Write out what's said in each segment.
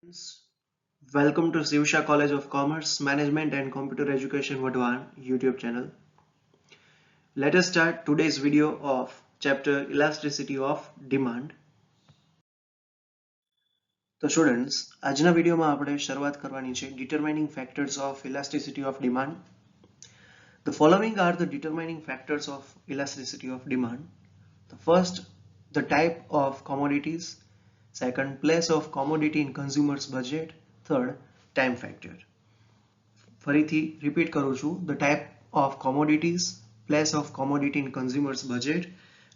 Students, welcome to Sivsha College of Commerce, Management and Computer Education Vadwan YouTube channel. Let us start today's video of chapter Elasticity of Demand. તો students આજના વિડીયોમાં આપણે શરૂઆત કરવાની છે determining factors of elasticity of demand. The following are the determining factors of elasticity of demand. The first, the type of commodities. Second, place of commodity in consumer's budget. Third, time factor. ફરીથી repeat કરું છું, the type of commodities, place of commodity in consumer's budget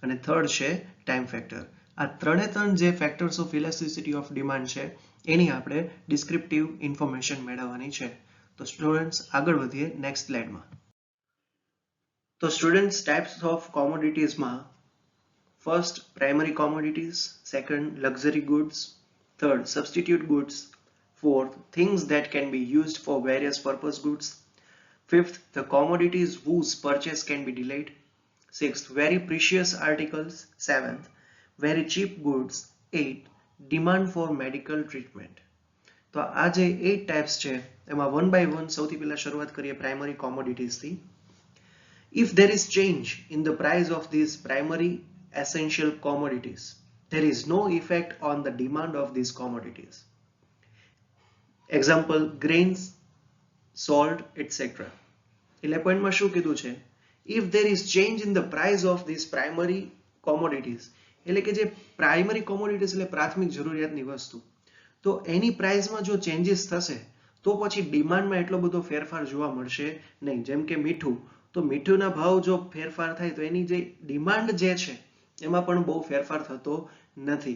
અને third છે time factor. આ ત્રણ જે factors of elasticity of demand છે એની આપણે descriptive information મેળવવાની છે. તો સ્ટુડન્ટ્સ આગળ વધીએ નેક્સ્ટ સ્લાઇડમાં. તો સ્ટુડન્ટ્સ ટાઇપ્સ ઓફ કોમોડિટીઝમાં first primary commodities, second luxury goods, third substitute goods, fourth things that can be used for various purpose goods, fifth the commodities whose purchase can be delayed, sixth very precious articles, seventh very cheap goods, eighth demand for medical treatment. તો આ જે 8 types છે એમાં one by one સૌથી પહેલા શરૂઆત કરીએ primary કોમોડિટીઝથી. If there is change in the price of these primary essential commodities, there is no effect on the demand of these commodities. Example, grains, salt, etc. એટલે પોઈન્ટમાં શું કીધું છે? If there is change in the price of these primary commodities, એટલે કે જે primary commodities એટલે પ્રાથમિક જરૂરિયાતની વસ્તુ, તો એની પ્રાઇસમાં જો ચેન્જીસ થશે તો પછી ડિમાન્ડમાં એટલો બધો ફેરફાર જોવા મળશે નહીં. જેમ કે મીઠું, તો મીઠુંના ભાવ જો ફેરફાર થાય તો એની જે ડિમાન્ડ જે છે એમાં પણ બહુ ફેરફાર થતો નથી.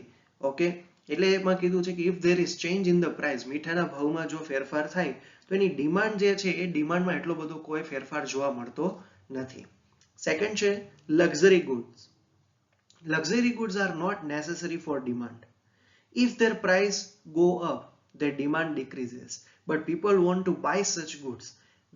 ઓકે, એટલે એમાં કીધું છે કે if there is change in the price, મીઠાના ભાવમાં જો ફેરફાર થાય તો એની ડિમાન્ડ જે છે એ ડિમાન્ડમાં એટલો બધો કોઈ ફેરફાર જોવા મળતો નથી. સેકન્ડ છે luxury goods. Luxury goods are not necessary for demand. If their price go up, their demand decreases. But people want to buy such goods.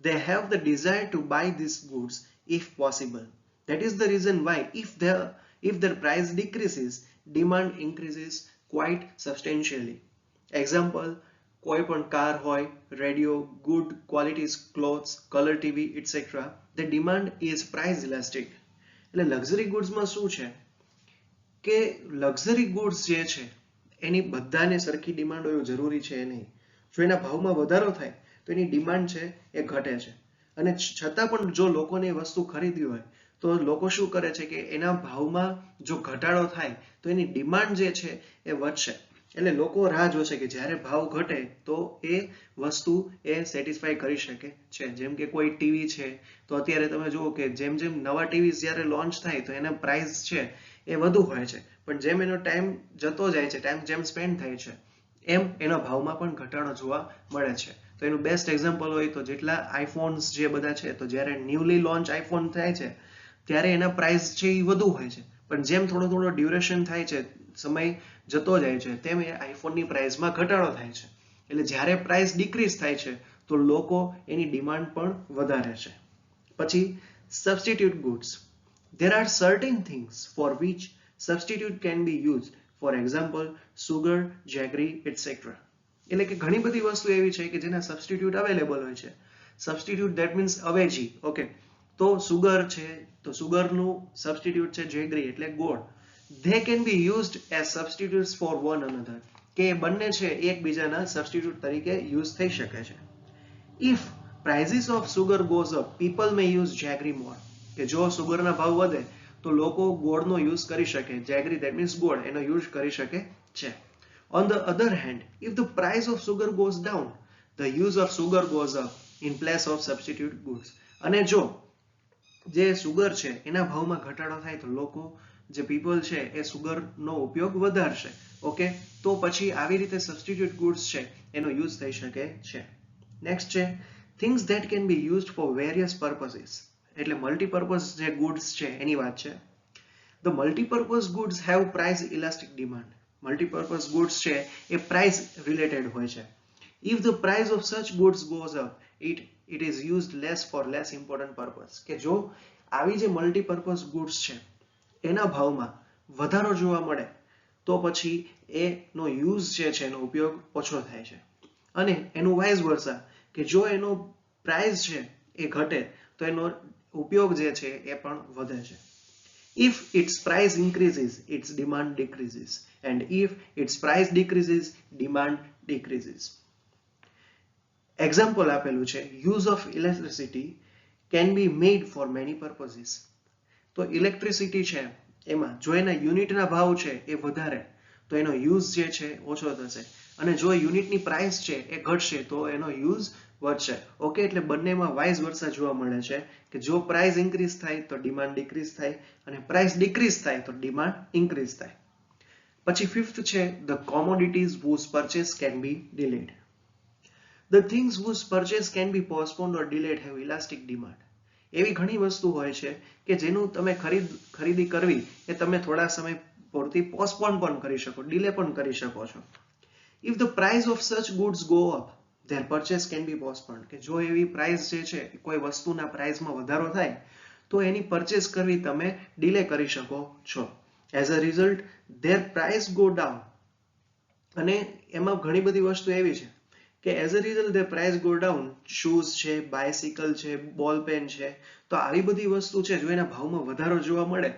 They have the desire to buy these goods if possible. That is the reason why if their price decreases, demand increases quite substantially. Example, કોઈ પણ car હોય, radio, good quality clothes, color TV, etc. The demand is price elastic. એટલે luxury ગુડ્સમાં શું છે કે luxury goods જે છે એની બધાને સરખી ડિમાન્ડ હોય જરૂરી છે નહીં. જો એના ભાવમાં વધારો થાય તો એની ડિમાન્ડ છે એ ઘટે છે, અને છતાં પણ જો લોકોને એ વસ્તુ ખરીદવી હોય તો લોકો શું કરે છે કે એના ભાવમાં જો ઘટાડો થાય તો એની ડિમાન્ડ જે છે એ વધશે. એટલે લોકો રાહ જોશે કે જ્યારે ભાવ ઘટે તો એ વસ્તુ એ સેટિસ્ફાઈ કરી શકે છે. જેમ કે કોઈ ટીવી છે તો અત્યારે તમે જુઓ કે જેમ જેમ નવા ટીવી જ્યારે લોન્ચ થાય તો એના પ્રાઇસ છે એ વધુ હોય છે, પણ જેમ એનો ટાઈમ જતો જાય છે, ટાઈમ જેમ સ્પેન્ડ થાય છે એમ એના ભાવમાં પણ ઘટાડો જોવા મળે છે. તો એનું બેસ્ટ એક્ઝામ્પલ હોય તો જેટલા આઈફોન્સ જે બધા છે, તો જ્યારે ન્યૂલી લોન્ચ આઈફોન થાય છે ત્યારે એના પ્રાઇસ છે એ વધુ હોય છે, પણ જેમ થોડો થોડો ડ્યુરેશન થાય છે, સમય જતો જાય છે, તેમ એ આઈફોનની પ્રાઇસમાં ઘટાડો થાય છે. એટલે જ્યારે પ્રાઇસ ડિક્રીઝ થાય છે તો લોકો એની ડિમાન્ડ પણ વધારે છે. પછી substitute goods. There are certain things for which substitute can be used. For example, sugar, jaggery, etc. એટલે કે ઘણી બધી વસ્તુ એવી છે કે જેના સબસ્ટિટ્યુટ અવેલેબલ હોય છે. સબસ્ટિટ્યુટ ધેટ મીન્સ અવેજી. ઓકે, તો સુગર છે તો સુગરનું સબસ્ટિટ્યુટ છે જેગરી એટલે ગોળ. They can be used as substitutes for one another. કે બંને છે એકબીજાના સબસ્ટિટ્યુટ તરીકે યુઝ થઈ શકે છે. If prices of sugar goes up, people may use jaggery more. કે જો સુગરના ભાવ વધે તો લોકો ગોળનો યુઝ કરી શકે. જેગરી ધેટ મીન્સ ગોળ, એનો યુઝ કરી શકે છે. On the other hand, if the price of sugar goes down, the use of sugar goes up in place of substitute goods. અને જો જે સુગર છે એના ભાવમાં ઘટાડો થાય તો લોકો જે પીપલ છે એ સુગરનો ઉપયોગ વધારશે. ઓકે, તો પછી આવી રીતે સબસ્ટિટ્યુટ ગુડ્સ છે એનો યુઝ થઈ શકે છે. નેક્સ્ટ છે things that can be used for various purposes. એટલે મલ્ટીપર્પઝ જે ગુડ્સ છે એની વાત છે. The multipurpose goods have price elastic demand. Multipurpose goods છે એ પ્રાઇસ રિલેટેડ હોય છે. If the price of such goods goes up, it is used less for less important purpose. કે જો આવી જે મલ્ટીપર્પઝ ગુડ્સ છે એના ભાવમાં વધારો જોવા મળે તો પછી એનો યુઝ જે છે એનો ઉપયોગ ઓછો થાય છે. અને એનું વાઇસ વર્સા કે જો એનો પ્રાઇસ છે એ ઘટે તો એનો ઉપયોગ જે છે એ પણ વધે છે. If its price increases, its demand decreases, and if its price decreases, demand decreases. Example આપેલું છે, use of electricity can be made for many purposes. તો ઇલેક્ટ્રિસિટી છે એમાં જો એના યુનિટના ભાવ છે એ વધારે તો એનો યુઝ જે છે ઓછો થશે, અને જો યુનિટની પ્રાઇસ છે એ ઘટશે તો એનો યુઝ વધશે. ઓકે, એટલે બંનેમાં વાઇસ વર્સા જોવા મળે છે કે જો પ્રાઇસ ઇન્ક્રીઝ થાય તો ડિમાન્ડ ડિક્રીઝ થાય, અને પ્રાઇસ ડિક્રીઝ થાય તો ડિમાન્ડ ઇન્ક્રીઝ થાય. પછી ફિફ્થ છે the commodities whose purchase can be delayed. The things whose purchase can be postponed or delayed have elastic demand. એવી ઘણી વસ્તુ હોય છે કે જેનું તમે ખરીદી કરવી એ તમે થોડા સમય પૂરતી પોસ્ટપોન પણ કરી શકો, ડિલે પણ કરી શકો છો. If the price of such goods go up, their purchase can be postponed. કે જો એવી પ્રાઇસ જે છે કોઈ વસ્તુના પ્રાઇસમાં વધારો થાય તો એની પરચેસ કરવી તમે ડિલે કરી શકો છો. As a result, their price go down. અને એમાં ઘણી બધી વસ્તુ એવી છે કે as a result their price go down. Shoes છે, બાયસિકલ છે, બોલ પેન છે, તો આવી બધી વસ્તુ છે જો એના ભાવમાં વધારો જોવા મળે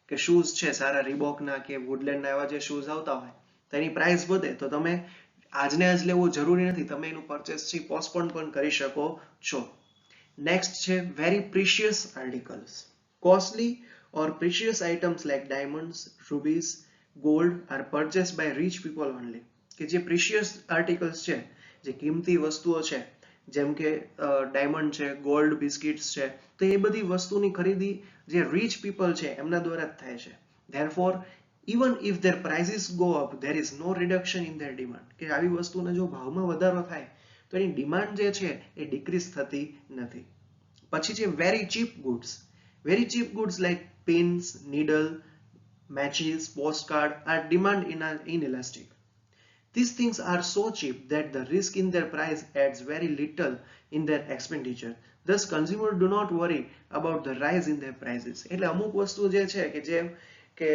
કે શૂઝ છે સારા રીબોકના કે વુડલેન્ડના એવા જે શૂઝ આવતા હોય તો એની પ્રાઇસ વધે તો તમે આજને આજ લેવું જરૂરી નથી, તમે એનું પરચેસ છે પોસ્ટપોન પણ કરી શકો છો. નેક્સ્ટ છે very precious articles. Costly or precious items like diamonds, rubies, gold are purchased by rich people only. કે જે પ્રિશિયસ આર્ટિકલ્સ છે, જે કિંમતી વસ્તુઓ છે જેમ કે ડાયમંડ છે, ગોલ્ડ, બિસ્કિટ્સ છે, તો એ બધી વસ્તુની ખરીદી જે રીચ પીપલ છે એમના દ્વારા જ થાય છે. Therefore, even if their prices go up, there is no reduction in their demand. કે આવી વસ્તુને જો ભાવમાં વધારો થાય તો એની ડિમાન્ડ જે છે એ ડિક્રીઝ થતી નથી. પછી છે very cheap goods. Very cheap goods like pins, needle, matches, postcard are demand inelastic. These things are so cheap that the risk in their price adds very little in their expenditure. Thus, consumers do not worry about the rise in their prices. એટલે અમુક વસ્તુ જે છે કે જેમ કે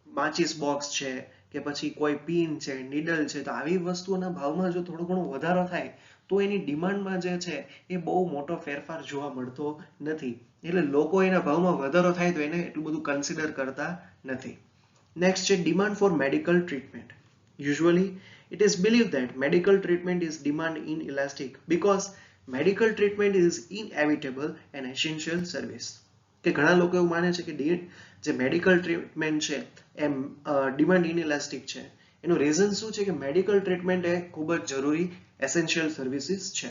માચિસ box છે કે પછી કોઈ પિન છે, નીડલ છે, તો આવી વસ્તુઓના ભાવમાં જો થોડો ઘણો વધારો થાય તો એની ડિમાન્ડમાં જે છે એ બહુ મોટો ફેરફાર જોવા મળતો નથી. એટલે લોકો એના ભાવમાં વધારો થાય તો એને એટલું બધું કન્સિડર કરતા નથી. નેક્સ્ટ છે demand four medical treatment. Usually, it is believed that medical treatment is demand inelastic because medical treatment is inevitable and essential service. કે ઘણા લોકો એવું માને છે કે જે મેડિકલ ટ્રીટમેન્ટ છે એમ ડિમાન્ડ ઇનઇલાસ્ટિક છે. એનું રીઝન શું છે કે મેડિકલ ટ્રીટમેન્ટ એ ખૂબ જ જરૂરી એસેન્શિયલ સર્વિસીસ છે.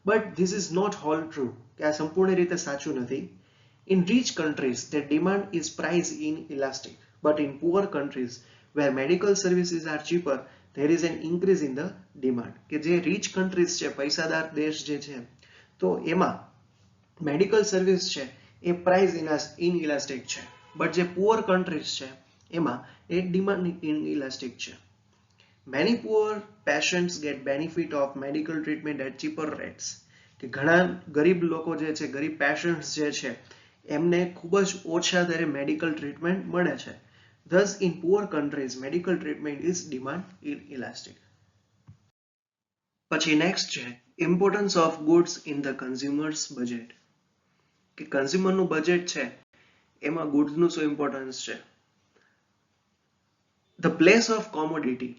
But this is not all true. કે આ સંપૂર્ણ રીતે સાચું નથી. In rich countries, the demand is price inelastic, but in poor countries where medical services are cheaper, there is an increase in the demand. કે જે rich countries છે, પૈસાદાર દેશ જે છે, તો એમાં મેડિકલ સર્વિસ છે એ પ્રાઇસ ઇનઇલાસ્ટિક છે, બટ જે પુઅર કન્ટ્રીઝ છે એમાં એ ડિમાન્ડ ઇનઇલાસ્ટિક છે. Many poor patients get benefit of medical treatment at cheaper rates. કે ઘણા ગરીબ લોકો જે છે, ગરીબ પેશન્ટ્સ જે છે એમને ખૂબ જ ઓછા દરે મેડિકલ ટ્રીટમેન્ટ મળે છે. Thus, in poor countries, medical treatment is demand inelastic. પછી નેક્સ્ટ છે importance of goods in the consumers budget. કે કન્ઝ્યુમરનું બજેટ છે એમાં ગુડ્સનું શું ઇમ્પોર્ટન્સ છે. The place of commodity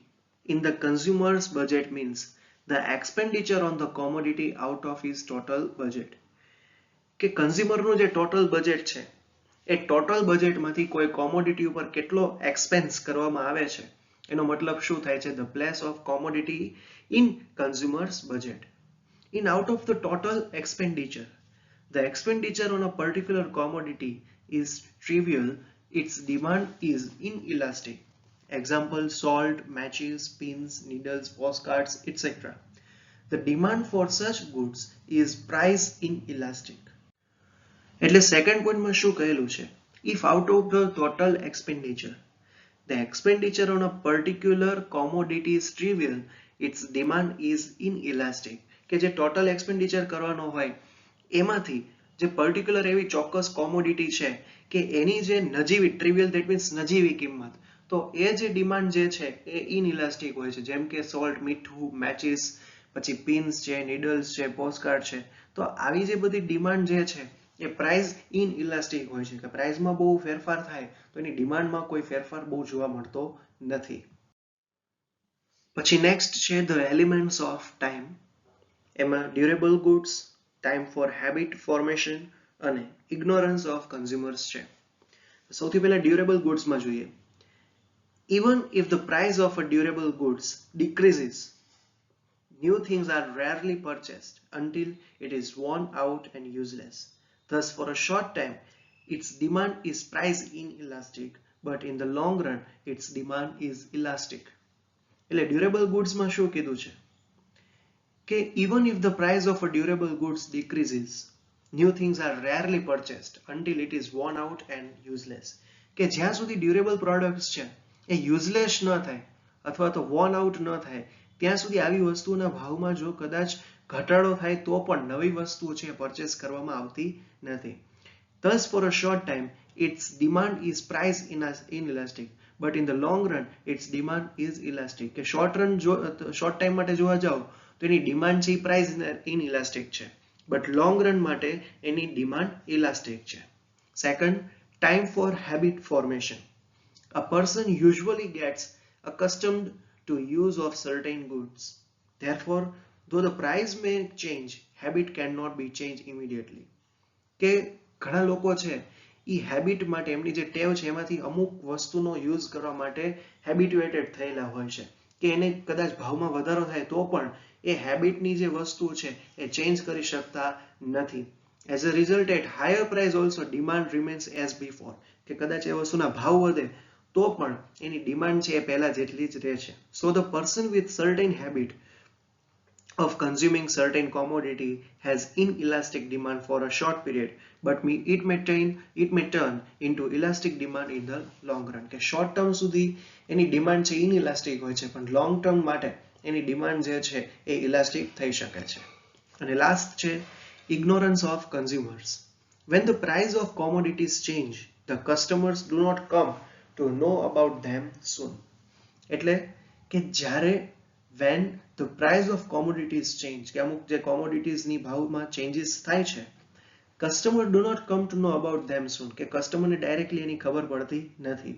in the consumer's budget means the expenditure on the commodity out of his total budget. કે કન્ઝ્યુમરનું જે total budget છે એ total બજેટમાંથી કોઈ commodity ઉપર કેટલો એક્સપેન્સ કરવામાં આવે છે એનો મતલબ શું થાય છે. The place of commodity in consumer's budget. In out of the total expenditure, the expenditure on a particular commodity is trivial, its demand is inelastic. Example, salt, matches, pins, needles, postcards, etc. The demand for such goods is price inelastic. એટલે second પોઈન્ટમાં શું કહેલું છે, if out of the total expenditure the expenditure on a particular commodity is trivial, its demand is inelastic. કે જે total expenditure કરવાનો હોય એમાંથી જે પર્ટિક્યુલર એવી ચોક્કસ કોમોડિટી છે કે એની જે નજીવી, ટ્રિવિયલ દેટ મીન્સ નજીવી કિંમત, તો એ જે ડિમાન્ડ જે છે એ ઇનઇલાસ્ટિક હોય છે, જેમ કે સોલ્ટ, મીઠું, મેચિસ, પછી પિન્સ છે, નીડલ્સ છે, પોસ્ટકાર્ડ છે. તો આવી જે બધી ડિમાન્ડ જે છે એ પ્રાઇસ ઇનઇલાસ્ટિક હોય છે, કે પ્રાઇસમાં બહુ ફેરફાર થાય તો એની ડિમાન્ડમાં કોઈ ફેરફાર બહુ જોવા મળતો નથી. પછી નેક્સ્ટ છે ધ એલિમેન્ટ્સ ઓફ ટાઈમ. એમાં durable goods, time for habit formation અને ઇગ્નોરન્સ ઓફ કન્ઝ્યુમર્સ છે. સૌથી પહેલા ડ્યુરેબલ ગુડ્સમાં જોઈએ. Even if the price of a durable goods decreases, new things are rarely purchased until it is worn out and useless. Thus, for a short time, its demand is price inelastic, but in the long run, its demand is elastic. એટલે durable ગુડ્સમાં શું કીધું છે કે even if the price of a durable goods decreases, new things are rarely purchased until it is worn out and useless. કે જ્યાં સુધી durable products છે એ useless ન થાય અથવા તો વોર્ન આઉટ ન થાય ત્યાં સુધી આવી વસ્તુના ભાવમાં જો કદાચ ઘટાડો થાય તો પણ નવી વસ્તુ છે પરચેસ કરવામાં આવતી નથી. Thus, for a short time, its demand is price inelastic, but in the long run, its demand is elastic. કે શોર્ટ ટાઈમ માટે જોવા જાઓ તો એની ડિમાન્ડ છે પ્રાઇસ ઇનઇલાસ્ટિક છે, બટ લોંગ રન માટે એની ડિમાન્ડ ઇલાસ્ટિક છે. Second, time for habit formation. A person usually gets accustomed to use of certain goods. Therefore, though the price may change, habit cannot be changed immediately. કે ઘણા લોકો છે એ habit માટે એમની જે ટેવ છે એમાંથી અમુક વસ્તુનો યુઝ કરવા માટે હેબિટ્યુએટેડ થયેલા હોય છે કે એને કદાચ ભાવમાં વધારો થાય તો પણ એ હેબિટની જે વસ્તુ છે એ ચેન્જ કરી શકતા નથી. As a result, at higher price also demand remains as before. કે કદાચ એ વસ્તુના ભાવ વધે તો પણ એની ડિમાન્ડ છે એ પહેલા જેટલી જ રહે છે. So the person with certain habit of consuming certain commodity has inelastic demand for a short period, but it may turn into elastic demand in the long run. કે short term સુધી એની demand છે inelastic હોય છે, પણ long term માટે એની demand જે છે એ elastic થઈ શકે છે. અને લાસ્ટ છે ignorance of consumers. When the price of commodities change, the customers do not come to know about them soon. એટલે કે જ્યારે when the price of commodities change, કે અમુક જે commodities ની ભાવમાં changes થાય છે, customer do not come to know about them soon, કે customer ને directly એની ખબર પડતી નથી.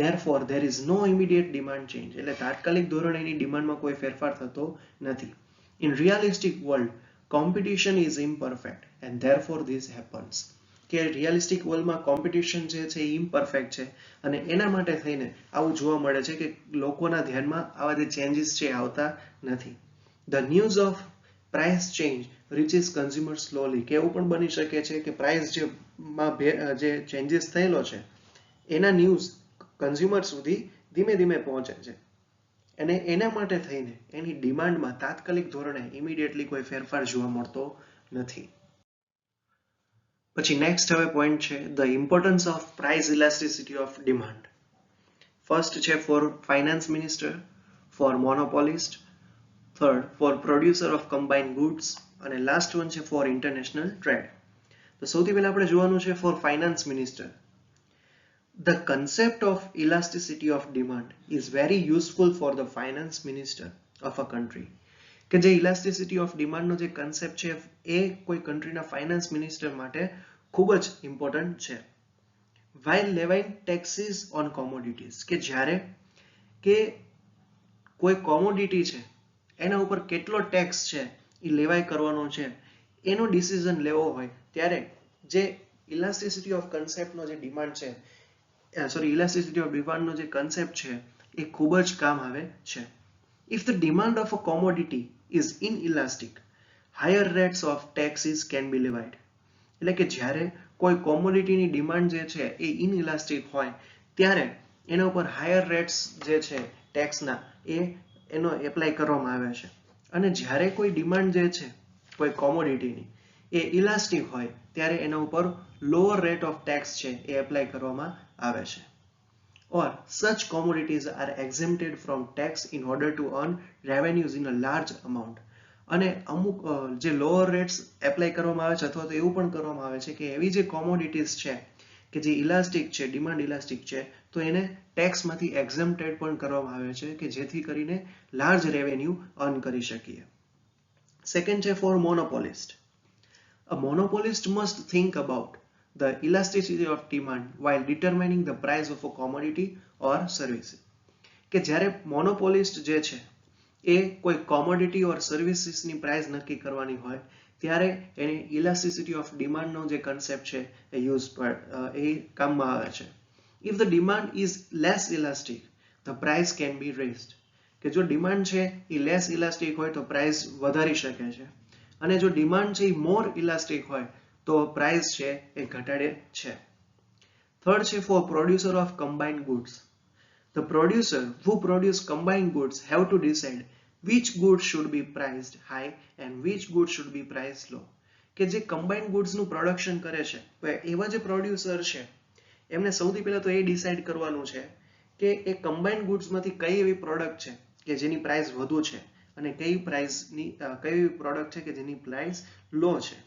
Therefore, there is no immediate demand change. એટલે તાત્કાલિક ધોરણે એની ડિમાન્ડમાં કોઈ ફેરફાર થતો નથી. In realistic world, competition is imperfect and therefore this happens. કે રિયલિસ્ટિક વર્લ્ડમાં કોમ્પિટિશન જે છે એ ઇમ્પરફેક્ટ છે અને એના માટે થઈને આવું જોવા મળે છે કે લોકોના ધ્યાનમાં આવા જે ચેન્જીસ છે આવતા નથી. The news of price change reaches consumer slowly. કે એવું પણ બની શકે છે કે પ્રાઇસ જે ચેન્જીસ થયેલો છે એના ન્યૂઝ કન્ઝ્યુમર સુધી ધીમે ધીમે પહોંચે છે અને એના માટે થઈને એની ડિમાન્ડમાં તાત્કાલિક ધોરણે ઇમિડિયેટલી કોઈ ફેરફાર જોવા મળતો નથી. પછી નેક્સ્ટ હવે પોઈન્ટ છે the importance of price elasticity of demand. First છે for finance minister, for monopolist, third for producer of combined goods અને લાસ્ટ વન છે ફોર ઇન્ટરનેશનલ ટ્રેડ. તો સૌથી પહેલા આપણે જોવાનું છે for finance minister. The concept of elasticity of demand is very useful for the finance minister of a country. કે જે ઇલાસ્ટિસિટી ઓફ ડિમાન્ડનો જે કન્સેપ્ટ છે એ કોઈ કન્ટ્રીના ફાઇનાન્સ મિનિસ્ટર માટે ખૂબ જ ઇમ્પોર્ટન્ટ છે. While levying taxes on commodities, કે જ્યારે કે કોઈ કોમોડિટી છે એના ઉપર કેટલો ટેક્સ છે એ લેવાય કરવાનો છે એનો ડિસિઝન લેવો હોય ત્યારે જે ઇલાસ્ટિસિટી ઓફ કન્સેપ્ટનો જે ડિમાન્ડ છે elasticity of demand નો જે concept છે એ ખૂબ જ કામ આવે છે. If the demand of a commodity is inelastic, higher rates of taxes can be levied. એટલે કે જ્યારે કોઈ કોમોડિટીની ડિમાન્ડ જે છે એ ઇનઇલાસ્ટિક હોય ત્યારે એના ઉપર હાયર રેટ્સ જે છે ટેક્સના એનો એપ્લાય કરવામાં આવે છે અને જ્યારે કોઈ ડિમાન્ડ જે છે કોઈ કોમોડિટીની એ ઇલાસ્ટિક હોય ત્યારે એના ઉપર લોઅર રેટ ઓફ ટેક્સ છે એ એપ્લાય કરવામાં આવે છે. Or such commodities are exempted from tax in order to earn revenues in a large amount. અને અમુક જે લોઅર રેટ્સ એપ્લાય કરવામાં આવે છે અથવા તો એવું પણ કરવામાં આવે છે કે એવી જે કોમોડિટીઝ છે કે જે ઇલાસ્ટિક છે, ડિમાન્ડ ઇલાસ્ટિક છે, તો એને ટેક્સમાંથી એક્ઝમ્પ્ટેડ પણ કરવામાં આવે છે કે જેથી કરીને લાર્જ રેવન્યુ અર્ન કરી શકીએ. સેકન્ડ છે four મોનોપોલિસ્ટ. A monopolist must think about the elasticity of demand while determining the price of a commodity or service. કે જ્યારે મોનોપોલિસ્ટ જે છે એ કોઈ કોમોડિટી ઓર સર્વિસીસની પ્રાઇસ નક્કી કરવાની હોય ત્યારે એને ઇલાસ્ટિસિટી ઓફ ડિમાન્ડનો જે કન્સેપ્ટ છે એ કામમાં આવે છે. If the demand is less elastic the price can be raised. કે જો ડિમાન્ડ છે એ લેસ ઇલાસ્ટિક હોય તો પ્રાઇસ વધારી શકે છે, અને જો ડિમાન્ડ છે એ મોર ઇલાસ્ટિક હોય તો પ્રાઇસ છે એ ઘટાડે છે. થર્ડ છે for producer of combined goods. The producer who produce combined goods have to decide which goods should be priced high and which goods should be priced low. કે જે combined goods નું production કરે છે, એવા જે producer છે એમને સૌથી પહેલા તો એ ડિસાઇડ કરવાનું છે કે એ combined goods માંથી કઈ એવી પ્રોડક્ટ છે કે જેની પ્રાઇસ વધુ છે અને કઈ પ્રોડક્ટ છે કે જેની પ્રાઇસ લો છે.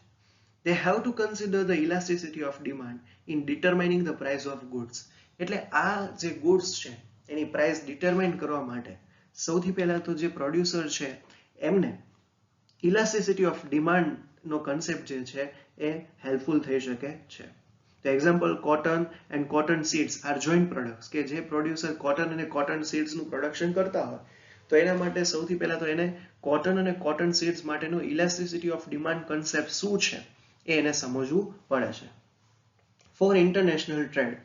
They have to consider the elasticity of demand in determining the price of goods. એટલે આ જે goods છે એની પ્રાઇસ ડિટરમાઇન કરવા માટે સૌથી પહેલા તો જે પ્રોડ્યુસર છે એમને ઇલાસ્ટિસિટી ઓફ ડિમાન્ડનો કન્સેપ્ટ જે છે એ હેલ્પફુલ થઈ શકે છે. તો example cotton and cotton seeds are joint products. કે જે પ્રોડ્યુસર કોટન અને કોટન સીડ્સનું પ્રોડક્શન કરતા હોય તો એના માટે સૌથી પહેલા તો એને કોટન અને કોટન સીડ્સ માટેનો ઇલાસ્ટિસિટી ઓફ ડિમાન્ડ કન્સેપ્ટ શું છે એ એને સમજવું પડે છે. For international trade.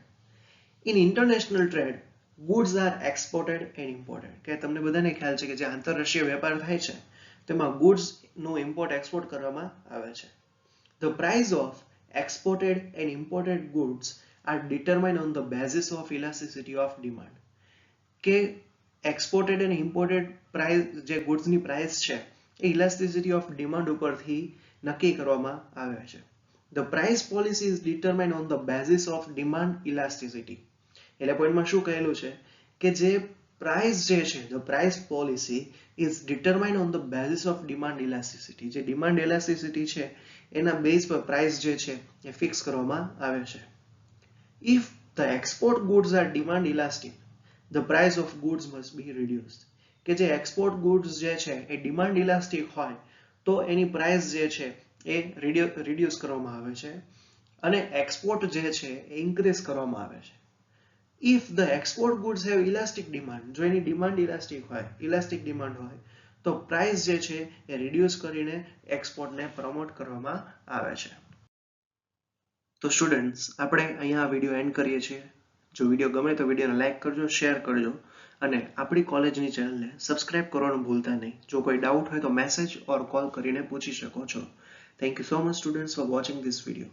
In international trade goods are exported and imported. કે તમને બધાને ખ્યાલ છે કે જે આંતરરાષ્ટ્રીય વેપાર થાય છે તેમાં goods નું ઇમ્પોર્ટ એક્સપોર્ટ કરવામાં આવે છે. The price of exported and imported goods are determined on the basis of elasticity of demand. કે એક્સપોર્ટેડ અને ઇમ્પોર્ટેડ પ્રાઇસ જે ગુડ્સની પ્રાઇસ છે એ ઇલાસ્ટિસિટી ઓફ ડિમાન્ડ ઉપરથી નક્કી કરવામાં આવે છે. The price policy is determined on the basis of demand elasticity. એટલે પોઈન્ટમાં શું કહેલું છે કે જે પ્રાઇસ જે છે the price policy is determined on the basis of demand elasticity. જે ડિમાન્ડ એલાસ્ટિસિટી છે એના બેઝ પર પ્રાઇસ જે છે એ ફિક્સ કરવામાં આવે છે. If the export goods are demand elastic, the price of goods must be reduced. કે જે એક્સપોર્ટ ગુડ્સ જે છે એ ડિમાન્ડ ઇલાસ્ટિક હોય તો એની પ્રાઇસ જે છે એ રિડ્યુસ કરવામાં આવે છે અને એક્સપોર્ટ જે છે એ ઇન્ક્રીઝ કરવામાં આવે છે. If the export goods have elastic demand, જો એની ડિમાન્ડ ઇલાસ્ટિક ડિમાન્ડ હોય તો પ્રાઇસ જે છે એ રિડ્યુસ કરીને એક્સપોર્ટને પ્રમોટ કરવામાં આવે છે. તો સ્ટુડન્ટ્સ આપણે અહીંયા વિડીયો એન્ડ કરીએ છીએ. જો વિડીયો ગમે તો વિડીયોને લાઈક કરજો, શેર કરજો અને આપણી કોલેજની ચેનલને સબસ્ક્રાઇબ કરવાનું ભૂલતા નહીં. જો કોઈ ડાઉટ હોય તો મેસેજ ઓર કોલ કરીને પૂછી શકો છો. Thank you so much students for watching this video.